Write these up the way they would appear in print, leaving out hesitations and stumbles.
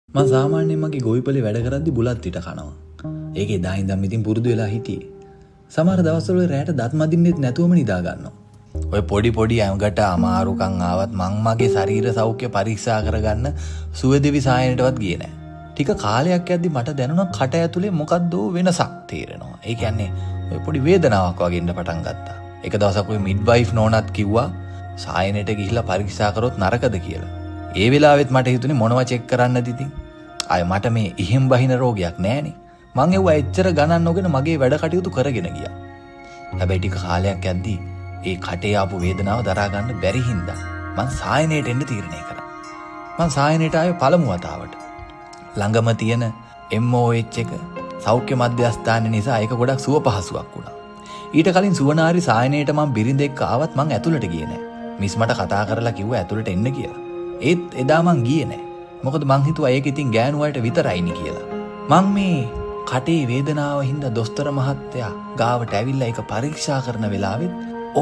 මම සාමාන්‍යයෙන් මගේ ගොවිපලේ වැඩ කරද්දි බුලත් පිට කනවා. ඒකේ දා ඉඳන් ඉතින් පුරුදු වෙලා හිටියේ. සමහර දවස්වල රැට දත් මදින්නෙත් නැතුවම නිදා ගන්නවා. ඔය පොඩි ඇඟට අමාරුකම් ආවත් මං මගේ ශරීර සෞඛ්‍ය පරීක්ෂා කරගන්න සුවදෙවි සායනටවත් ගියේ නැහැ. ටික කාලයක් යද්දි මට දැනුණා කට ඇතුලේ මොකද්ද වෙනසක් තේරෙනවා. ඒ කියන්නේ ඔය පොඩි වේදනාවක් වගේ ඉන්න පටන් ගත්තා. එක දවසක් ඔය මිඩ්වයිෆ් නෝනාත් කිව්වා සායනයට ගිහිල්ලා පරීක්ෂා කරොත් නරකද කියලා. ඒ වෙලාවෙත් මට හිතුනේ මොනවා චෙක් කරන්නද ඉතින්. අය මට මේ ඉහිම් බහින රෝගයක් නෑනේ. මං ඒව එච්චර ගණන් නොගෙන මගේ වැඩ කටයුතු කරගෙන ගියා. හැබැයි ටික කාලයක් යද්දී ඒ කටේ ආපු වේදනාව දරා ගන්න බැරි හින්දා මං සායනයට එන්න තීරණය කරා. මං සායනයට ආවේ පළමු වතාවට. ළඟම තියෙන MOH එක සෞඛ්‍ය මධ්‍යස්ථාන නිසා ඒක ගොඩක් සුව පහසුවක් වුණා. ඊට කලින් සුවනාරි සායනයට මං බිරිඳ එක්ක ආවත් මං ඇතුළට ගියේ නෑ. මිස් මට කතා කරලා කිව්වා ඇතුළට එන්න කියලා. ඒත් එදා මං ගියේ නෑ. මොකද මං හිතුවා ඒක ඉතින් ගෑනු වලට විතරයිනි කියලා. මං මේ කටේ වේදනාව හින්දා දොස්තර මහත්තයා ගාවට ඇවිල්ලා ඒක පරීක්ෂා කරන වෙලාවෙත්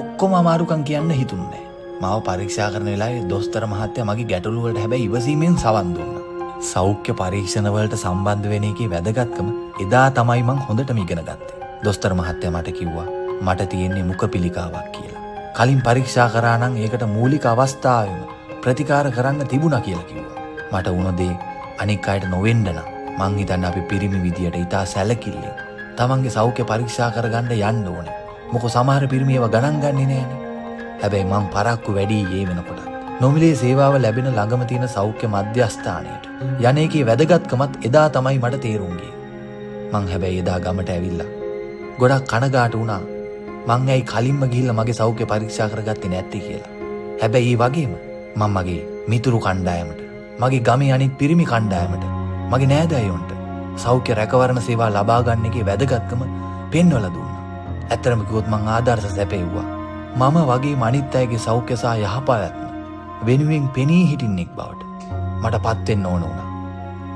ඔක්කොම අමාරුකම් කියන්න හිතුන්නේ නෑ. මාව පරීක්ෂා කරන වෙලාවේ දොස්තර මහත්තයා මගේ ගැටලු වලට හැබැයි ඉවසීමෙන් සවන් දුන්නා. සෞඛ්‍ය පරීක්ෂණ වලට සම්බන්ධ වෙන එකේ වැදගත්කම එදා තමයි මං හොඳටම ඉගෙන ගත්තේ. දොස්තර මහත්තයා මට කිව්වා මට තියෙන්නේ මුඛ පිළිකාවක් කියලා. කලින් පරීක්ෂා කරා නම් ඒකට මූලික අවස්ථාවෙම ප්‍රතිකාර කරන්න තිබුණා කියලා කිව්වා. මට වුණ දේ අනික් අයට නොවෙන්න නම් මං හිතන්නේ අපි පිරිමි විදියට ඊටා සැලකිල්ලෙන් තමන්ගේ සෞඛ්‍ය පරීක්ෂා කරගන්න යන්න ඕනේ. මොකද සමහර පිරිමි ඒවා ගණන් ගන්නේ නෑනේ. හැබැයි මං පරක්කු වැඩි ඒ වෙනකොට නොමිලේ සේවාව ලැබෙන ළඟම තියෙන සෞඛ්‍ය මධ්‍යස්ථානයට යන්නේකේ වැදගත්කමත් එදා තමයි මට තේරුම් ගියේ. මං හැබැයි එදා ගමට ඇවිල්ලා ගොඩක් කනගාටු වුණා. මං ඇයි කලින්ම ගිහිල්ලා මගේ සෞඛ්‍ය පරීක්ෂා කරගත්තේ නැත්තේ කියලා. හැබැයි ඒ වගේම මං මගේ මිතුරු කණ්ඩායමට, මගේ ගමේ අනිත් පිරිමි කණ්ඩායමට, මගේ නෑදෑයොන්ට සෞඛ්‍ය රැකවරණ සේවා ලබා ගන්න එකේ වැදගත්කම පෙන්වලා දුන්නා. ඇත්තටම කිව්වොත් මං ආදර්ශ සැපෙව්වා. මම වගේ අනිත් අයගේ සෞඛ්‍ය සහ යහපැවැත්ම වෙනුවෙන් පෙනී හිටින්නෙක් බවට මටපත් වෙන්න ඕන වුණා.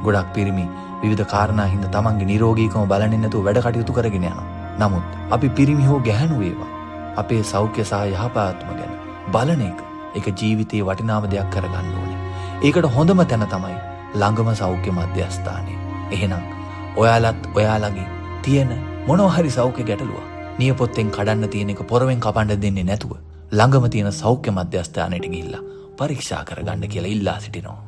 ගොඩක් පිරිමි විවිධ කාරණා හින්දා තමන්ගේ නිරෝගීකම බලන්නේ නැතුව වැඩ කටයුතු කරගෙන යනවා. නමුත් අපි පිරිමි හෝ ගැහැණු වේවා අපේ සෞඛ්‍ය සහ යහපැවැත්ම ගැන බලන එක ඒක ජීවිතේ වටිනාම දෙයක් කරගන්න ඕනේ. ඒකට හොඳම තැන තමයි ළඟම සෞඛ්‍ය මධ්‍යස්ථානය. එහෙනම් ඔයාලත් ඔයාලගේ තියෙන මොනවා හරි සෞඛ්‍ය ගැටලුවක් නියපොත්තෙන් කඩන්න තියෙන එක පොරවෙන් කපන්න දෙන්නේ නැතුව ළඟම තියෙන සෞඛ්‍ය මධ්‍යස්ථානයට ගිහිල්ලා පරීක්ෂා කරගන්න කියලා ඉල්ලා සිටිනවා.